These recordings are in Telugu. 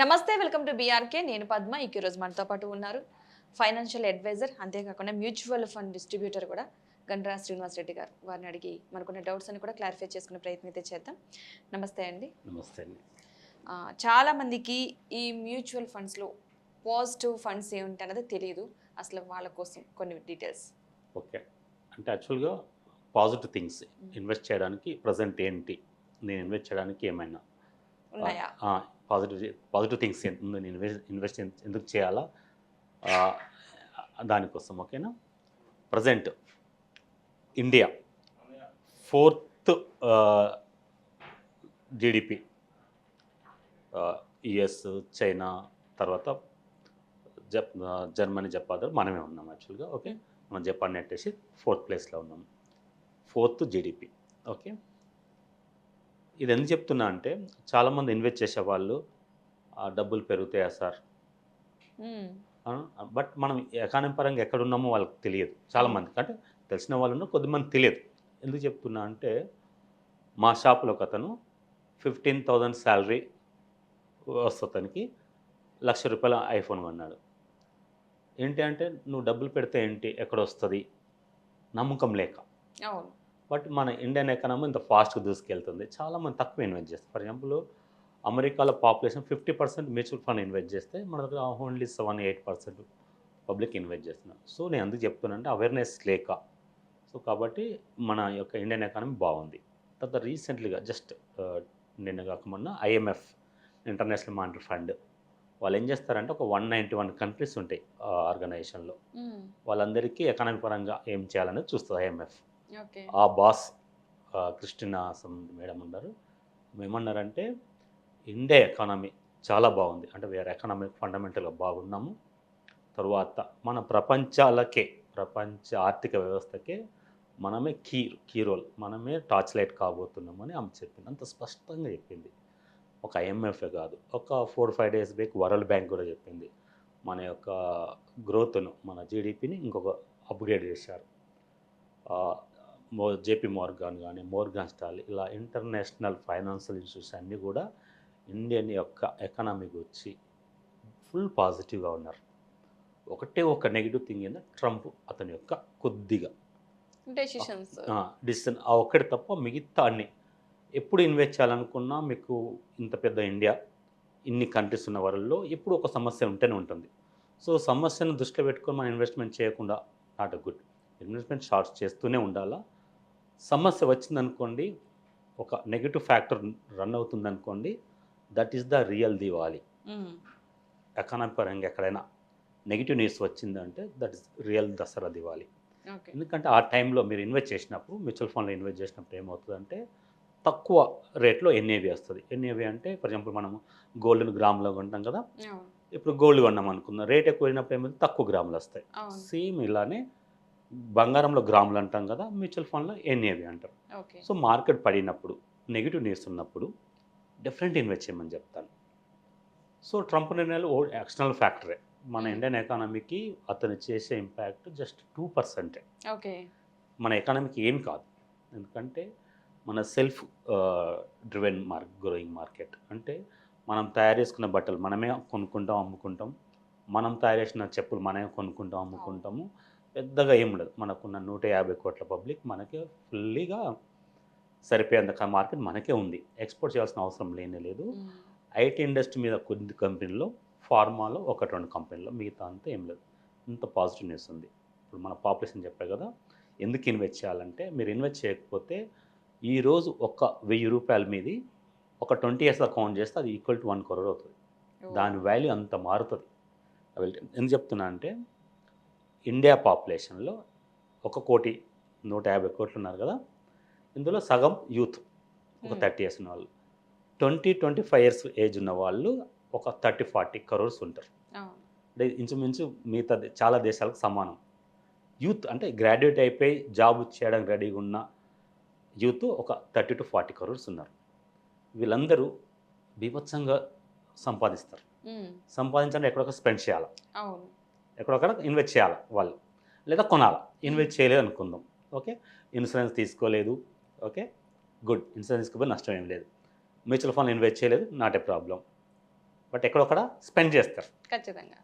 నమస్తే, వెల్కమ్ టు బీఆర్కే. నేను పద్మ. ఈ రోజు మనతో పాటు ఉన్నారు ఫైనాన్షియల్ అడ్వైజర్, అంతేకాకుండా మ్యూచువల్ ఫండ్ డిస్ట్రిబ్యూటర్ కూడా గండ్రా శ్రీనివాస్ రెడ్డి గారు. వారిని అడిగి మనకున్న డౌట్స్ అని కూడా క్లారిఫై చేసుకునే ప్రయత్నం అయితే చేద్దాం. నమస్తే అండి. నమస్తే అండి. చాలా మందికి ఈ మ్యూచువల్ ఫండ్స్లో పాజిటివ్ ఫండ్స్ ఏమిటి అన్నది తెలియదు. అసలు వాళ్ళ కోసం కొన్ని డీటెయిల్స్. ఓకే. అంటే యాక్చువల్‌గా పాజిటివ్ థింగ్స్ ఇన్వెస్ట్ చేయడానికి ప్రెజెంట్ ఏంటి? నేను ఇన్వెస్ట్ చేయడానికి ఏమైనా ఉన్నాయా? పాజిటివ్ థింగ్స్ నేను ఇన్వెస్ట్ ఎందుకు చేయాలా? ఆహ్, దానికోసం ఓకేనా? Present India 4th GDP, US, China తర్వాత జర్మనీ, జపాన్ మనమే ఉన్నాం యాక్చువల్గా. ఓకే, మనం జపాన్ నెట్టేసి 4th ప్లేస్లో ఉన్నాం. 4th GDP. ఓకే, ఇది ఎందుకు చెప్తున్నా అంటే చాలామంది ఇన్వెస్ట్ చేసే వాళ్ళు డబ్బులు పెరుగుతాయా సార్, బట్ మనం ఎకానమీ పరంగా ఎక్కడ ఉన్నామో వాళ్ళకి తెలియదు. చాలామందికి అంటే తెలిసిన వాళ్ళు ఉన్నారు, కొద్దిమంది తెలియదు. ఎందుకు చెప్తున్నా అంటే మా షాప్లో ఒక అతను 15,000 శాలరీ వస్తతనికి ₹1,00,000 ఐఫోన్ కొన్నాడు. ఏంటి అంటే నువ్వు డబ్బులు పెడితే ఏంటి ఎక్కడ వస్తుంది నమ్మకం లేక. బట్ మన ఇండియన్ ఎకానమీ ఇంత ఫాస్ట్గా దూసుకెళ్తుంది, చాలామంది తక్కువ ఇన్వెస్ట్ చేస్తారు. ఫర్ ఎగ్జాంపుల్ అమెరికాలో పాపులేషన్ 50% మ్యూచువల్ ఫండ్ ఇన్వెస్ట్ చేస్తే మన దగ్గర ఓన్లీ 7-8% పబ్లిక్ ఇన్వెస్ట్ చేస్తున్నారు. సో నేను అందుకు చెప్తున్నా అంటే అవేర్నెస్ లేక. సో కాబట్టి మన యొక్క ఇండియన్ ఎకానమీ బాగుంది. తర్వాత రీసెంట్లీగా జస్ట్ నిన్న కాకముందు IMF, ఇంటర్నేషనల్ మానిటరీ ఫండ్, వాళ్ళు ఏం చేస్తారంటే ఒక 191 కంట్రీస్ ఉంటాయి ఆర్గనైజేషన్లో. వాళ్ళందరికీ ఎకానమీ పరంగా ఏం చేయాలనేది చూస్తుంది IMF. ఆ బాస్ క్రిస్టినా మేడం ఉన్నారు. ఏమన్నారంటే ఇండియా ఎకానమీ చాలా బాగుంది, అంటే వేరే ఎకానమిక్ ఫండమెంటల్గా బాగున్నాము. తరువాత మన ప్రపంచ ఆర్థిక వ్యవస్థకే మనమే కీ రోల్, మనమే టార్చ్ లైట్ కాబోతున్నామని ఆమె చెప్పింది. అంత స్పష్టంగా చెప్పింది. ఒక IMF కాదు, ఒక 4-5 డేస్ బ్యాక్ వరల్డ్ బ్యాంక్ కూడా చెప్పింది మన యొక్క గ్రోత్ను, మన జీడిపిని ఇంకొక అప్గ్రేడ్ చేశారు. JP మోర్గాన్ కానీ, మోర్గాన్ స్టాన్లీ, ఇలా ఇంటర్నేషనల్ ఫైనాన్షియల్ ఇన్స్టిట్యూట్స్ అన్నీ కూడా ఇండియన్ యొక్క ఎకానమీ గురించి ఫుల్ పాజిటివ్గా ఉన్నారు. ఒక నెగిటివ్ థింగ్ ఏంటంటే ట్రంప్ అతని యొక్క కొద్దిగా డిసిషన్ ఒక్కటి తప్ప మిగతా అన్ని ఎప్పుడు ఇన్వెస్ట్ చేయాలనుకున్నా మీకు ఇంత పెద్ద ఇండియా, ఇన్ని కంట్రీస్ ఉన్న వరల్డ్లో ఎప్పుడు ఒక సమస్య ఉంటూనే ఉంటుంది. సో సమస్యను దృష్టిలో పెట్టుకొని మనం ఇన్వెస్ట్మెంట్ చేయకుండా not a good. Investment shorts చేస్తూనే ఉండాలా. సమస్య వచ్చిందనుకోండి, ఒక నెగిటివ్ ఫ్యాక్టర్ రన్ అవుతుందనుకోండి, that is the real Diwali. Economy పరంగా ఎక్కడైనా నెగిటివ్ న్యూస్ వచ్చిందంటే that is real Dasara Diwali. ఎందుకంటే ఆ టైంలో మీరు ఇన్వెస్ట్ చేసినప్పుడు, మ్యూచువల్ ఫండ్లో ఇన్వెస్ట్ చేసినప్పుడు ఏమవుతుందంటే తక్కువ రేట్లో NAV వస్తుంది. NAV అంటే ఫర్ ఎగ్జాంపుల్ మనము గోల్డ్ను గ్రాములో కొంటాం కదా, ఇప్పుడు గోల్డ్ కొన్నాం అనుకుందాం, రేట్ ఎక్కువ అయినప్పుడు ఏమైతే తక్కువ గ్రాములు వస్తాయి. సేమ్ ఇలానే బంగారంలో గ్రాములు అంటాం కదా, మ్యూచువల్ ఫండ్లో NAV అంటారు. సో మార్కెట్ పడినప్పుడు, నెగిటివ్ న్యూస్ ఉన్నప్పుడు డిఫరెంట్ ఇన్వెస్ట్ చేయమని చెప్తాను. సో ట్రంప్ నిర్ణయాలు ఎక్స్టర్నల్ ఫ్యాక్టరే. మన ఇండియన్ ఎకానమీకి అతను చేసే ఇంపాక్ట్ జస్ట్ 2%. మన ఎకానమీకి ఏం కాదు. ఎందుకంటే మన సెల్ఫ్ డ్రివెన్ గ్రోయింగ్ మార్కెట్. అంటే మనం తయారు చేసుకున్న బట్టలు మనమే కొనుక్కుంటాం, అమ్ముకుంటాం. మనం తయారు చేసిన చెప్పులు మనమే కొనుక్కుంటాం, అమ్ముకుంటాము. పెద్దగా ఏం ఉండదు. మనకున్న 150 కోట్ల పబ్లిక్ మనకే ఫుల్లీగా సరిపోయేంత మార్కెట్ మనకే ఉంది. ఎక్స్పోర్ట్ చేయాల్సిన అవసరం లేదు. IT ఇండస్ట్రీ మీద కొద్ది కంపెనీలో, ఫార్మాలో 1-2 కంపెనీలో, మిగతా అంతా ఏం లేదు. ఇంత పాజిటివ్ న్యూస్ ఉంది. ఇప్పుడు మన పాపులేషన్ చెప్పే కదా, ఎందుకు ఇన్వెస్ట్ చేయాలంటే మీరు ఇన్వెస్ట్ చేయకపోతే ఈరోజు ఒక ₹1000 మీది ఒక 20 years కౌంట్ చేస్తే అది ఈక్వల్ టు 1 crore అవుతుంది. దాని వాల్యూ అంత మారుతుంది. ఎందుకు చెప్తున్నా అంటే ఇండియా పాపులేషన్లో 1,150,00,00,000 ఉన్నారు కదా, ఇందులో సగం యూత్, ఒక 30 years ఉన్న వాళ్ళు. 20-25 years ఏజ్ ఉన్న వాళ్ళు ఒక 30-40 crores ఉంటారు. అంటే ఇంచుమించు మిగతా చాలా దేశాలకు సమానం. యూత్ అంటే గ్రాడ్యుయేట్ అయిపోయి జాబ్ చేయడానికి రెడీగా ఉన్న యూత్ ఒక 30-40 crores ఉన్నారు. వీళ్ళందరూ బీభత్సంగా సంపాదిస్తారు. సంపాదించాలంటే ఎక్కడొక స్పెండ్ చేయాలి, ఎక్కడొక్కడ ఇన్వెస్ట్ చేయాలి వాళ్ళు, లేదా కొనాలి. ఇన్వెస్ట్ చేయలేదు అనుకుందాం, ఓకే, ఇన్సూరెన్స్ తీసుకోలేదు, ఓకే గుడ్, ఇన్సూరెన్స్ తీసుకోకపోతే నష్టం ఏం లేదు. మ్యూచువల్ ఫండ్ ఇన్వెస్ట్ చేయలేదు, నాట్ ఏ ప్రాబ్లం. బట్ ఎక్కడొక్కడ స్పెండ్ చేస్తారు. ఖచ్చితంగా.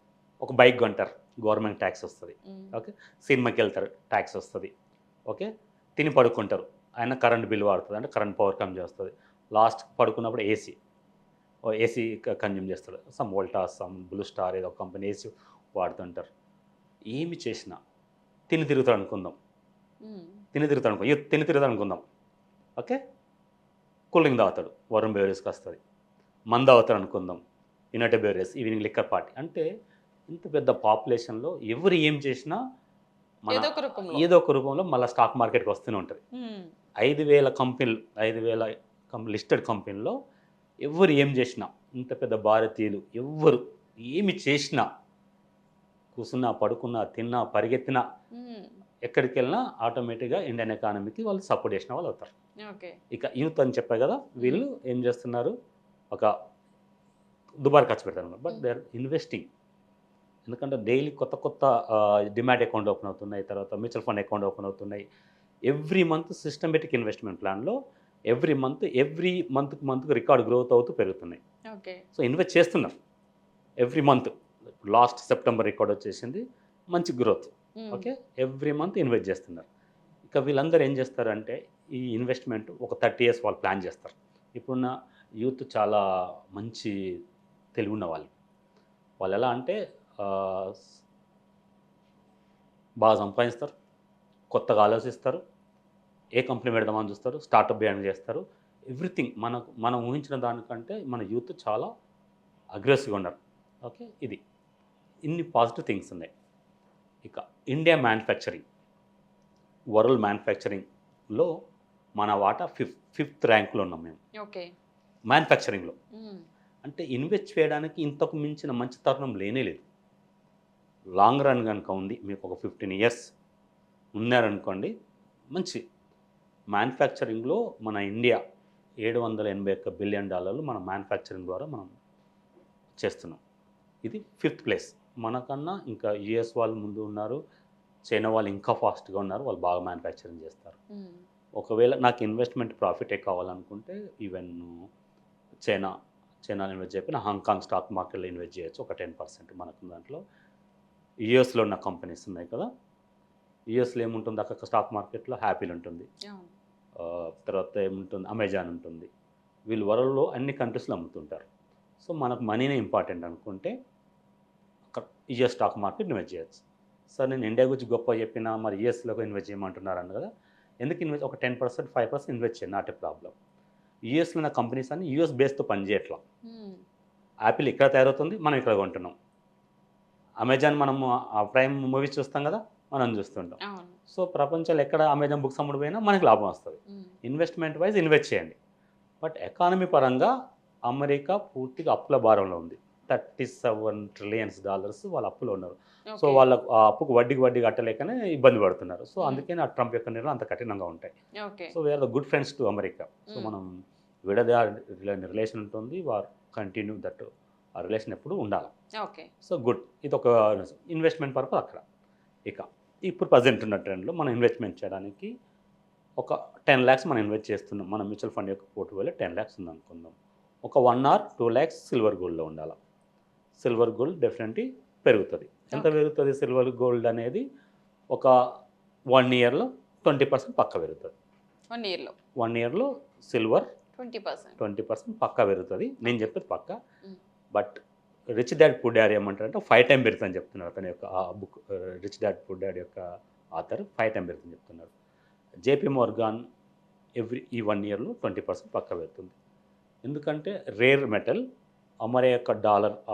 ఒక బైక్ కొంటారు, గవర్నమెంట్ ట్యాక్స్ వస్తుంది. ఉమ్. ఓకే, సినిమాకి వెళ్తారు, ట్యాక్స్ వస్తుంది. ఓకే, తిని పడుకుంటారు, ఆయన కరెంట్ బిల్ వాడుతుంది, అంటే కరెంట్ పవర్ కన్జ్యూమ్ చేస్తుంది. లాస్ట్ పడుకున్నప్పుడు ఏసీ కన్జ్యూమ్ చేస్తారు. Some Voltas, some blue star ఏదో ఒక కంపెనీ ఏసీ వాడుతుంటారు. ఏమి చేసినా తిని తిరుగుతాడు అనుకుందాం, ఉమ్. తిని తిరుగుతాడు అనుకుందాం. ఓకే, కూల్ డ్రింక్ తాగుతాడు, వరుణ్ బెవరేజ్కి వస్తుంది. మందు తాగుతాడు అనుకుందాం, United beverage, evening liquor party. అంటే ఇంత పెద్ద పాపులేషన్లో ఎవరు ఏం చేసినా ఏదో ఒక రూపంలో. ఏదో ఒక రూపంలో మళ్ళీ స్టాక్ మార్కెట్కి వస్తూనే ఉంటుంది. ఉమ్. 5,000 కంపెనీలు, 5,000 లిస్టెడ్ కంపెనీలో ఎవరు ఏం చేసినా, ఇంత పెద్ద భారతీయులు ఎవరు ఏమి చేసినా, కూర్చున్నా, పడుకున్నా, తిన్నా, పరిగెత్తినా, ఉమ్. ఎక్కడికి వెళ్ళినా ఆటోమేటిక్గా ఇండియన్ ఎకానమీకి వాళ్ళు సపోర్ట్ చేసిన వాళ్ళు అవుతారు. ఓకే. ఇక యూత్ అని చెప్పా కదా, వీళ్ళు ఏం చేస్తున్నారు, ఒక దుబారా ఖర్చు పెడతారు, బట్ దే ఆర్ ఇన్వెస్టింగ్. ఎందుకంటే డైలీ కొత్త కొత్త డిమాట్ అకౌంట్ ఓపెన్ అవుతున్నాయి, తర్వాత మ్యూచువల్ ఫండ్ అకౌంట్ ఓపెన్ అవుతున్నాయి. ఎవ్రీ మంత్ సిస్టమేటిక్ ఇన్వెస్ట్మెంట్ ప్లాన్లో ఎవ్రీ మంత్కి రికార్డ్ గ్రోత్ అవుతూ పెరుగుతున్నాయి. ఓకే. సో ఇన్వెస్ట్ చేస్తున్నారు every month. Last September record వచ్చేసింది, మంచి గ్రోత్. ఉమ్. ఓకే, ఎవ్రీ మంత్ ఇన్వెస్ట్ చేస్తున్నారు. ఇక వీళ్ళందరూ ఏం చేస్తారంటే ఈ ఇన్వెస్ట్మెంట్ ఒక 30 years వాళ్ళు ప్లాన్ చేస్తారు. ఇప్పుడున్న యూత్ చాలా మంచి తెలివి ఉన్న వాళ్ళు. వాళ్ళు ఎలా అంటే ఆ, బాగా సంపాదిస్తారు, కొత్తగా ఆలోచిస్తారు, ఏ కంపెనీ పెడదామని చూస్తారు, స్టార్టప్ బ్యాండ్ చేస్తారు. ఎవ్రీథింగ్ మనం ఊహించిన దానికంటే మన యూత్ చాలా అగ్రెసివ్గా ఉన్నారు. ఓకే, ఇది ఇన్ని పాజిటివ్ థింగ్స్ ఉన్నాయి. ఇక ఇండియా మ్యానుఫ్యాక్చరింగ్, వరల్డ్ మ్యానుఫ్యాక్చరింగ్లో మన వాటా ఫిఫ్త్ ర్యాంక్లో ఉన్నాం మేము ఓకే. మ్యానుఫ్యాక్చరింగ్లో. ఉమ్. అంటే ఇన్వెస్ట్ చేయడానికి ఇంతకు మించిన మంచి తరుణం లేనే లేదు. లాంగ్ రన్ కనుక ఉంది, మీకు ఒక 15 years ఉన్నారనుకోండి, మంచి మ్యానుఫ్యాక్చరింగ్లో మన ఇండియా $781 బిలియన్ మన మ్యానుఫ్యాక్చరింగ్ ద్వారా మనం చేస్తున్నాం. ఇది 5th place. మనకన్నా ఇంకా యుఎస్ వాళ్ళు ముందు ఉన్నారు, చైనా వాళ్ళు ఇంకా ఫాస్ట్గా ఉన్నారు, వాళ్ళు బాగా మ్యానుఫ్యాక్చరింగ్ చేస్తారు. ఉమ్. ఒకవేళ నాకు ఇన్వెస్ట్మెంట్ ప్రాఫిటే కావాలనుకుంటే ఈవెన్ చైనాలో ఇన్వెస్ట్ చేయకపోయినా హాంకాంగ్ స్టాక్ మార్కెట్లో ఇన్వెస్ట్ చేయొచ్చు, ఒక 10% మనకు. దాంట్లో యుఎస్లో ఉన్న కంపెనీస్ ఉన్నాయి కదా, యుఎస్లో ఏముంటుంది, అక్కడ స్టాక్ మార్కెట్లో హ్యాపీలు ఉంటుంది, అవును. తర్వాత ఏముంటుంది, అమెజాన్ ఉంటుంది. వీళ్ళు వరల్డ్లో అన్ని కంట్రీస్లో అమ్ముతుంటారు. సో మనకు మనీనే ఇంపార్టెంట్ అనుకుంటే అక్కడ యుఎస్ స్టాక్ మార్కెట్ ఇన్వెస్ట్ చేయొచ్చు. సార్ నేను ఇండియా గురించి గొప్ప చెప్పినా మరి యుఎస్లోకి ఇన్వెస్ట్ చేయమంటున్నారు అన్న కదా, ఎందుకు ఇన్వెస్ట్, ఒక 10%, 5% ఇన్వెస్ట్ చేయండి, నాట్ ఏ ప్రాబ్లం. యుఎస్లో ఉన్న కంపెనీస్ అన్ని యుఎస్ బేస్తో పనిచేయట్లా. ఉమ్. యాపిల్ ఇక్కడ తయారవుతుంది, మనం ఇక్కడ కొంటున్నాం. అమెజాన్ మనము ఆ ప్రైమ్ మూవీస్ చూస్తాం కదా, మనం చూస్తుంటాం. అవును. సో ప్రపంచంలో ఎక్కడ అమెజాన్ బుక్స్ అమ్ముడు పోయినా మనకి లాభం వస్తుంది. ఉమ్. ఇన్వెస్ట్మెంట్ వైజ్ ఇన్వెస్ట్ చేయండి. బట్ ఎకానమీ పరంగా అమెరికా పూర్తిగా అప్పుల భారంలో ఉంది. $37 trillion వాళ్ళ అప్పులో ఉన్నారు. So okay. వాళ్ళ ఆ అప్పుకు వడ్డీ కట్టలేకనే ఇబ్బంది పడుతున్నారు. సో అందుకని ఆ ట్రంప్ యొక్క నిర్ణయం అంత కఠినంగా ఉంటాయి. Okay. So we're the good friends to America. సో మనం విడద రిలేషన్ ఉంటుంది, వార్ కంటిన్యూ దట్, ఆ రిలేషన్ ఎప్పుడు ఉండాలి. ఓకే. సో గుడ్, ఇది ఒక ఇన్వెస్ట్మెంట్ పర్పస్ అక్కడ. ఇక ఇప్పుడు ప్రజెంట్ ఉన్న ట్రెండ్లో మనం ఇన్వెస్ట్మెంట్ చేయడానికి ఒక 10 lakhs మనం ఇన్వెస్ట్ చేస్తున్నాం. మన మ్యూచువల్ ఫండ్ యొక్క పోర్ట్ఫోలియో 10 lakhs ఉంది అనుకుందాం. ఒక 1 or 2 lakhs సిల్వర్ గోల్డ్లో ఉండాలి. సిల్వర్ గోల్డ్ డెఫినెట్లీ పెరుగుతుంది. ఎంత పెరుగుతుంది సిల్వర్ గోల్డ్ అనేది? ఒక 1 yearలో 20% పక్క పెరుగుతుంది. 1 yearలో 1 yearలో సిల్వర్ 20%. పక్క పెరుగుతుంది. నేను చెప్పేది పక్క. Mm. But rich dad poor dad ఏమంటారంటే 5 times పెరుగుతుందని చెప్తున్నారు. అతని యొక్క ఆ book rich dad poor dad యొక్క ఆథర్ 5 times పెరుగుతుందని చెప్తున్నారు. జేపీ మోర్గాన్ ఈ 1 yearలో 20% పక్క పెడుతుంది. ఎందుకంటే రేర్ మెటల్, అమరే యొక్క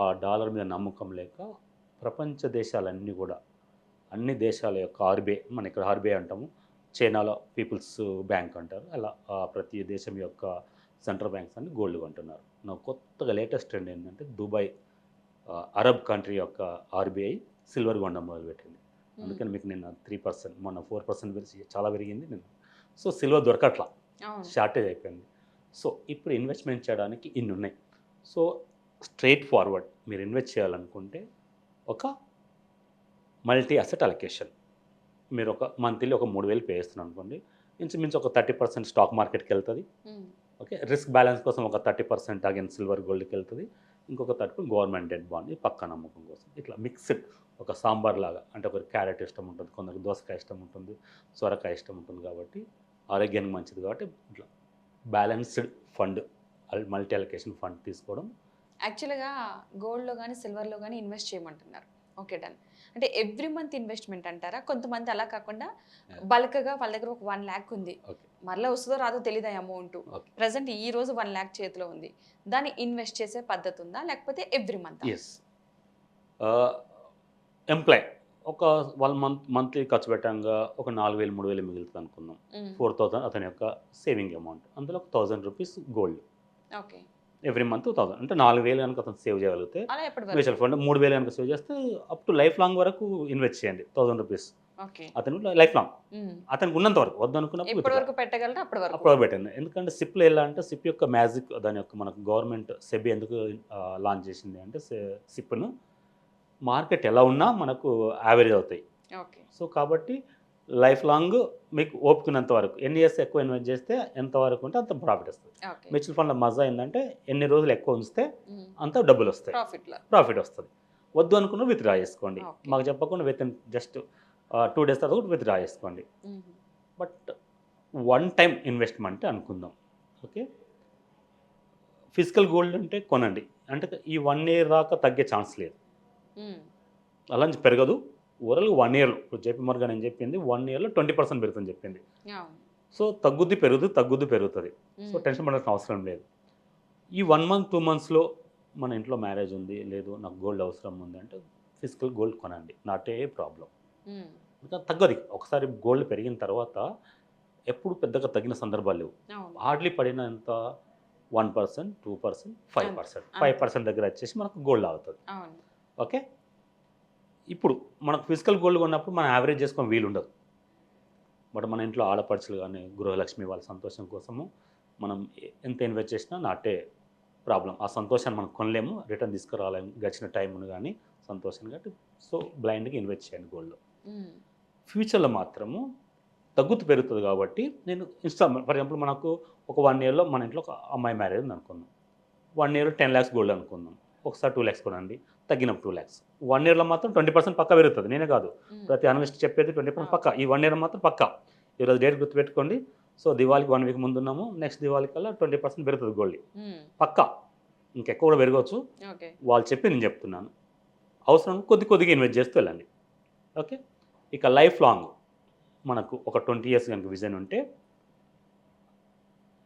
ఆ డాలర్ మీద నమ్మకం లేక ప్రపంచ దేశాలన్నీ కూడా, అన్ని దేశాల యొక్క ఆర్బీఐ, మన ఇక్కడ ఆర్బీఐ అంటాము, చైనాలో పీపుల్స్ బ్యాంక్ అంటారు, అలా ప్రతి దేశం యొక్క సెంట్రల్ బ్యాంక్స్ అన్ని గోల్డ్ కొంటున్నారు. నా కొత్తగా లేటెస్ట్ ట్రెండ్ ఏంటంటే దుబాయ్ అరబ్ కంట్రీ యొక్క ఆర్బీఐ సిల్వర్ కొనడం మొదలుపెట్టింది. అందుకని మీకు నిన్న 3%, మొన్న 4% చాలా పెరిగింది నిన్న. సో సిల్వర్ దొరకట్లా, షార్టేజ్ అయిపోయింది. సో ఇప్పుడు ఇన్వెస్ట్మెంట్ చేయడానికి ఇన్ని ఉన్నాయి. సో స్ట్రైట్ ఫార్వర్డ్ మీరు ఇన్వెస్ట్ చేయాలనుకుంటే ఒక మల్టీ అసెట్ అలొకేషన్, మీరు ఒక మంత్లీ ఒక 3,000 పే చేస్తున్నారు అనుకోండి, ఇంచుమించు ఒక 30% స్టాక్ మార్కెట్కి వెళ్తుంది. ఓకే, రిస్క్ బ్యాలెన్స్ కోసం ఒక 30% అగైన్ సిల్వర్ గోల్డ్కి వెళ్తుంది. ఇంకొక 30 గవర్నమెంట్ డెట్ బాండ్, ఇది పక్క నమ్మకం కోసం. ఇట్లా మిక్స్డ్ ఒక సాంబార్ లాగా, అంటే ఒకరికి క్యారెట్ ఇష్టం ఉంటుంది, కొందరికి దోసకాయ ఇష్టం ఉంటుంది, సొరకాయ ఇష్టం ఉంటుంది, కాబట్టి ఆరోగ్యానికి మంచిది కాబట్టి ఇట్లా balanced fund, multi allocation fund తీసుకోవడం. యాక్చువల్గా గోల్డ్లో కానీ సిల్వర్లో కానీ ఇన్వెస్ట్ చేయమంటున్నారు. Okay, done. అంటే ఎవ్రీ మంత్ ఇన్వెస్ట్మెంట్ అంటారా? కొంతమంది అలా కాకుండా బల్క్గా వాళ్ళ దగ్గర ఒక 1 lakh ఉంది, ఓకే, మరలా వస్తుందో రాదో తెలియదు అమౌంట్, ఓకే. ప్రజెంట్ ఈ రోజు 1 lakh చేతిలో ఉంది, దాన్ని ఇన్వెస్ట్ చేసే పద్ధతి ఉందా, లేకపోతే ఎవ్రీ మంత్? ఎస్, ఎంప్లాయ్ ఒక 1 month మంత్లీ ఖర్చు పెట్టంగా ఒక 4,000 3,000 మిగులుతుంది అనుకుందాం. 4,000 అతని యొక్క సేవింగ్ అమౌంట్, అందులో ఒక 1,000 rupees gold. Okay, every month 1,000 అంటే 4,000 కనుక అతను సేవ్ చేయగలిగితే, అలా ఎప్పటి మ్యూచువల్ వరకు? ఫండ్ 3,000 కనుక సేవ్ చేస్తే అప్ టు లైఫ్ లాంగ్ వరకు ఇన్వెస్ట్ చేయండి 1,000 రూపీస్. ఓకే, అతను లైఫ్ లాంగ్ అతనికి ఉన్నంత వరకు, వద్దు అనుకున్నప్పుడు ఎప్పటి వరకు పెట్టగలరా అప్పటి వరకు? అప్పుడు పెట్టండి. ఎందుకంటే సిప్లో ఎలా అంటే, సిప్ యొక్క మ్యాజిక్, దాని యొక్క మనకు గవర్నమెంట్ సెబీ ఎందుకు లాంచ్ చేసింది అంటే, సిప్ను మార్కెట్ ఎలా ఉన్నా మనకు యావరేజ్ అవుతాయి. ఓకే, సో కాబట్టి లైఫ్ లాంగ్ మీకు ఓపుకున్నంత వరకు, ఎన్ని ఇయర్స్ ఎక్కువ ఇన్వెస్ట్ చేస్తే ఎంత వరకు ఉంటే అంత ప్రాఫిట్ వస్తుంది. ఓకే, మ్యూచువల్ ఫండ్లో మజా ఏంటంటే, ఎన్ని రోజులు ఎక్కువ ఉంచితే అంత డబ్బులు వస్తాయి, ప్రాఫిట్ వస్తుంది. వద్దు అనుకున్న విత్డ్రా చేసుకోండి, Okay. మాకు చెప్పకుండా విత్ ఇన్ జస్ట్ 2 days తర్వాత కూడా విత్డ్రా చేసుకోండి. బట్ వన్ టైం ఇన్వెస్ట్మెంట్ అనుకుందాం. ఓకే, ఫిజికల్ గోల్డ్ అంటే కొనండి, అంటే ఈ 1 year దాకా తగ్గే ఛాన్స్ లేదు, అలా నుంచి పెరగదు. ఓవరాల్ 1 year, ఇప్పుడు జేపీ మార్గన్ అని చెప్పింది 1 yearలో 20% పెరుగుతుంది చెప్పింది. సో తగ్గుద్ది పెరుగుతుంది. సో టెన్షన్ పడాల్సిన అవసరం లేదు. ఈ 1 month 2 monthsలో మన ఇంట్లో మ్యారేజ్ ఉంది, లేదు నాకు గోల్డ్ అవసరం ఉంది అంటే ఫిజికల్ గోల్డ్ కొనండి, నాట్ ఏ ప్రాబ్లం. ఇంకా తగ్గదు, ఒకసారి గోల్డ్ పెరిగిన తర్వాత ఎప్పుడు పెద్దగా తగ్గిన సందర్భాలు లేవు. హార్డ్లీ పడినంత 1%, 2%, 5%, 5% దగ్గర వచ్చేసి మనకు గోల్డ్ అవుతుంది. ఓకే, ఇప్పుడు మనకు ఫిజికల్ గోల్డ్ కొన్నప్పుడు మనం యావరేజ్ చేసుకొని వీలు ఉండదు. బట్ మన ఇంట్లో ఆడపడుచులు కానీ గృహలక్ష్మి వాళ్ళ సంతోషం కోసము మనం ఎంత ఇన్వెస్ట్ చేసినా నాటే ప్రాబ్లం. ఆ సంతోషాన్ని మనం కొనలేము, రిటర్న్ తీసుకురాలేము గడిచిన టైంను కానీ సంతోషాన్ని కాబట్టి. సో బ్లైండ్గా ఇన్వెస్ట్ చేయండి గోల్డ్లో. ఫ్యూచర్లో మాత్రము తగ్గుతూ పెరుగుతుంది కాబట్టి నేను ఫర్ ఎగ్జాంపుల్ మనకు ఒక 1 yearలో మన ఇంట్లో ఒక అమ్మాయి మ్యారేజ్ ఉంది అనుకుందాం. 1 year 10 lakhs గోల్డ్ అనుకుందాం, ఒకసారి 2 lakhs కొనండి, తగ్గినప్పుడు 2 lakhs. 1 yearలో మాత్రం 20% పక్క పెరుగుతుంది, నేనే కాదు ప్రతి అనలిస్ట్ చెప్పేది 20% పక్క. ఈ 1 year మాత్రం పక్క. ఈరోజు డేట్ గుర్తుపెట్టుకోండి. సో దివాళీకి 1 week ముందు ఉన్నాము, నెక్స్ట్ దివాళీ కల్లా 20% పెరుగుతుంది గోల్డ్ పక్క, ఇంకెక్కువ కూడా పెరగవచ్చు. వాళ్ళు చెప్పి నేను చెప్తున్నాను, అవసరం కొద్దిగా ఇన్వెస్ట్ చేస్తూ వెళ్ళండి. ఓకే, ఇక లైఫ్ లాంగ్ మనకు ఒక 20 years కనుక విజన్ ఉంటే,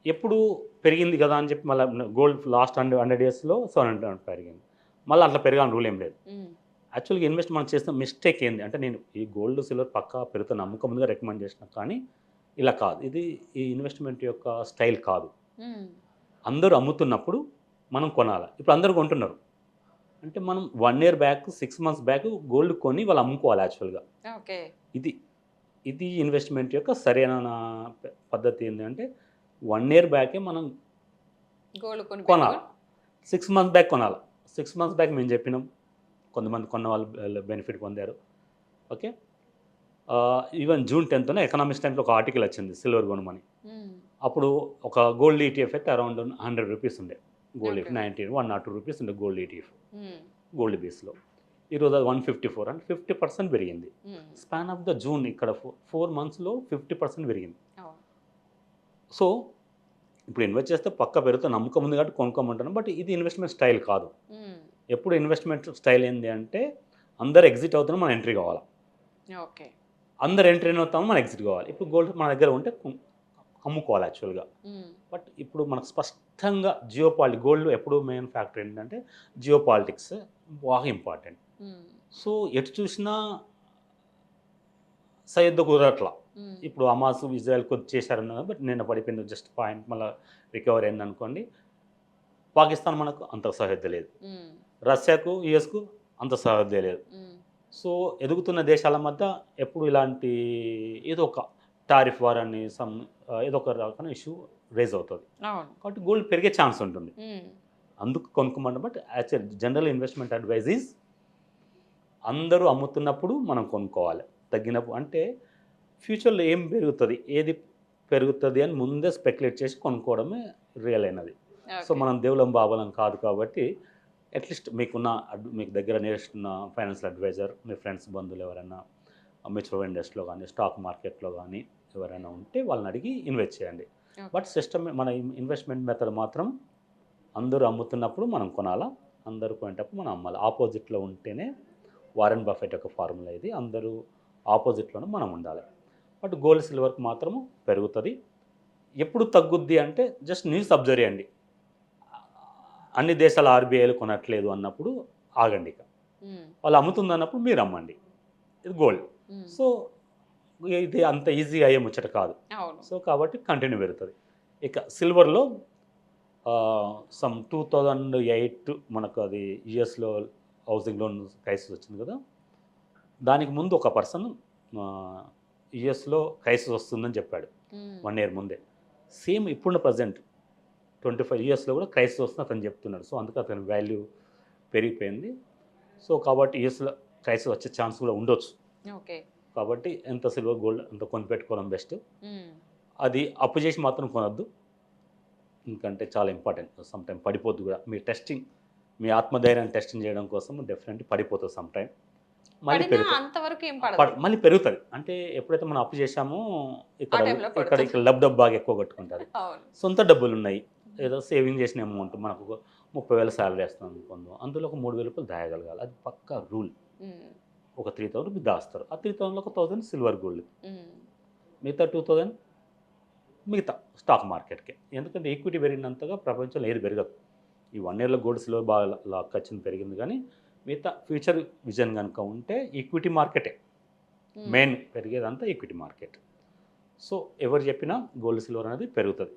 ఎప్పుడు పెరిగింది కదా అని చెప్పి మళ్ళీ గోల్డ్ లాస్ట్ 100 yearsలో 700 పెరిగింది, మళ్ళీ అట్లా పెరగాలని రూల్ ఏం లేదు. యాక్చువల్గా ఇన్వెస్ట్ మనం చేసిన మిస్టేక్ ఏంది అంటే, నేను ఈ గోల్డ్ సిల్వర్ పక్కా పెరుగుతున్న నమ్మకం ముందుగా రికమెండ్ చేసిన, కానీ ఇలా కాదు, ఇది ఈ ఇన్వెస్ట్మెంట్ యొక్క స్టైల్ కాదు. అందరూ అమ్ముతున్నప్పుడు మనం కొనాలి. ఇప్పుడు అందరూ కొంటున్నారు అంటే, మనం 1 year back 6 months back gold కొని వాళ్ళు అమ్ముకోవాలి యాక్చువల్గా. ఇది ఇన్వెస్ట్మెంట్ యొక్క సరైన పద్ధతి ఏంటంటే, 1 year బ్యాకే మనం కొనాలి, 6 months బ్యాక్ కొనాలి. 6 months బ్యాక్ మేము చెప్పినాం, కొంతమంది కొన్న వాళ్ళు బెనిఫిట్ పొందారు. Okay, even June 10th economics టైమ్స్లో ఒక ఆర్టికల్ వచ్చింది సిల్వర్ కొనమని. అప్పుడు ఒక గోల్డ్ ETF అయితే అరౌండ్ 100 రూపీస్ ఉండే, గోల్డ్ 102 రూపీస్ ఉండే గోల్డ్ ETF గోల్డ్ బేస్లో. ఈరోజు అది 154 అంటే 50% పెరిగింది. స్పాన్ ఆఫ్ ద జూన్ ఇక్కడ 4 monthsలో 50% పెరిగింది. సో ఇప్పుడు ఇన్వెస్ట్ చేస్తే పక్క పెరుగుతుంది, నమ్మకం ఉంది కాబట్టి కొనుక్కోమంటాను. బట్ ఇది ఇన్వెస్ట్మెంట్ స్టైల్ కాదు. ఎప్పుడు ఇన్వెస్ట్మెంట్ స్టైల్ ఏంటి అంటే, అందరు ఎగ్జిట్ అవుతున్నా మనం ఎంట్రీ కావాలి, అందరు ఎంట్రీ అవుతామో మనం ఎగ్జిట్ కావాలి. ఇప్పుడు గోల్డ్ మన దగ్గర ఉంటే అమ్ముకోవాలి యాక్చువల్గా. బట్ ఇప్పుడు మనకు స్పష్టంగా గోల్డ్ ఎప్పుడు మెయిన్ ఫ్యాక్టర్ ఏంటంటే జియోపాలిటిక్స్ బాగా ఇంపార్టెంట్. సో ఎటు చూసినా సరిగ్గా కుదరట్లా. ఇప్పుడు హమాస్ ఇజ్రాయెల్ కొద్ది చేశారన్నది, బట్ నిన్న పడిపోయింది జస్ట్ పాయింట్, మళ్ళీ రికవర్ అయింది అనుకోండి. పాకిస్తాన్ మనకు అంత సరిహద్దు లేదు, రష్యాకు యుఎస్కు అంత సరిహద్దు లేదు. సో ఎదుగుతున్న దేశాల మధ్య ఎప్పుడు ఇలాంటి ఏదో ఒక టారిఫ్ వార్ అని ఏదో ఒక రకమైన ఇష్యూ రేజ్ అవుతుంది, కాబట్టి గోల్డ్ పెరిగే ఛాన్స్ ఉంటుంది. అందుకు కొనుక్కోమంటాం. But actual general investment advice is, అందరూ అమ్ముతున్నప్పుడు మనం కొనుక్కోవాలి, తగ్గినప్పుడు అంటే ఫ్యూచర్లో ఏం పెరుగుతుంది, ఏది పెరుగుతుంది అని ముందే స్పెక్యులేట్ చేసి కొనుక్కోవడమే రియల్ అయినది. సో మనం దేవులం బాబలం కాదు కాబట్టి అట్లీస్ట్ మీకు దగ్గర నేర్చుకున్న ఫైనాన్షియల్ అడ్వైజర్, మీ ఫ్రెండ్స్ బంధువులు ఎవరైనా మ్యూచువల్ ఇండస్ట్రీలో కానీ స్టాక్ మార్కెట్లో కానీ ఎవరైనా ఉంటే వాళ్ళని అడిగి ఇన్వెస్ట్ చేయండి. బట్ మన ఇన్వెస్ట్మెంట్ మెథడ్ మాత్రం అందరూ అమ్ముతున్నప్పుడు మనం కొనాలా, అందరూ కొనేటప్పుడు మనం అమ్మాలి. ఆపోజిట్లో ఉంటేనే వారెన్ బఫెట్ యొక్క ఫార్ములా ఇది. అందరూ ఆపోజిట్లోనే మనం ఉండాలి. బట్ గోల్డ్ సిల్వర్కి మాత్రము పెరుగుతుంది. ఎప్పుడు తగ్గుద్ది అంటే జస్ట్ న్యూస్ అబ్జర్వ్ చేయండి. అన్ని దేశాల ఆర్బీఐలు కొనట్లేదు అన్నప్పుడు ఆగండి. ఇక వాళ్ళు అమ్ముతుంది అన్నప్పుడు మీరు అమ్మండి. ఇది గోల్డ్. సో ఇది అంత ఈజీ అయ్యే ముచ్చట కాదు. సో కాబట్టి కంటిన్యూ పెరుగుతుంది. ఇక సిల్వర్లో సమ్ 2008 మనకు అది యుఎస్లో హౌసింగ్ లోన్ క్రైసిస్ వచ్చింది కదా, దానికి ముందు ఒక పర్సన్ యుఎస్లో క్రైసిస్ వస్తుందని చెప్పాడు 1 year ముందే. సేమ్ ఇప్పుడున్న ప్రజెంట్ 25 yearsలో కూడా క్రైసిస్ వస్తుంది అతను చెప్తున్నాడు. సో అందుకే అతని వాల్యూ పెరిగిపోయింది. సో కాబట్టి యుఎస్లో క్రైసిస్ వచ్చే ఛాన్స్ కూడా ఉండొచ్చు. ఓకే. కాబట్టి ఎంత సిల్వర్ గోల్డ్ అంత కొనిపెట్టుకోవడం బెస్ట్. అది అప్పు చేసి మాత్రం కొనొద్దు, ఎందుకంటే చాలా ఇంపార్టెంట్. సమ్ టైం పడిపోద్దు కూడా. మీ టెస్టింగ్, మీ ఆత్మధైర్యాన్ని టెస్టింగ్ చేయడం కోసం డెఫినెట్లీ పడిపోతుంది సమ్ టైం. మళ్ళీ మళ్ళీ పెరుగుతుంది. అంటే ఎప్పుడైతే మనం అప్పు చేశామో ఇక్కడ డబ్బు బాగా ఎక్కువ కట్టుకుంటుంది. సొంత డబ్బులు ఉన్నాయి, ఏదో సేవింగ్ చేసిన అమౌంట్ మనకు 30,000 శాలరీ వేస్తున్నాం అనుకుందాం, అందులో ఒక 3,000 రూపాయలు దాయగలగాలి. అది పక్కా రూల్. ఒక 3,000 మీరు దాస్తారు. ఆ 3,000లో ఒక 1,000 సిల్వర్ గోల్డ్, మిగతా 2,000 మిగతా స్టాక్ మార్కెట్కే. ఎందుకంటే ఈక్విటీ పెరిగినంతగా ప్రపంచంలో ఏది పెరగదు. ఈ 1 yearలో గోల్డ్ సిల్వర్ బాగా ఖర్చుని పెరిగింది, కానీ మిగతా ఫ్యూచర్ విజన్ కనుక ఉంటే ఈక్విటీ మార్కెటే మెయిన్ పెరిగేదంతా ఈక్విటీ మార్కెట్. సో ఎవరు చెప్పినా గోల్డ్ సిల్వర్ అనేది పెరుగుతుంది.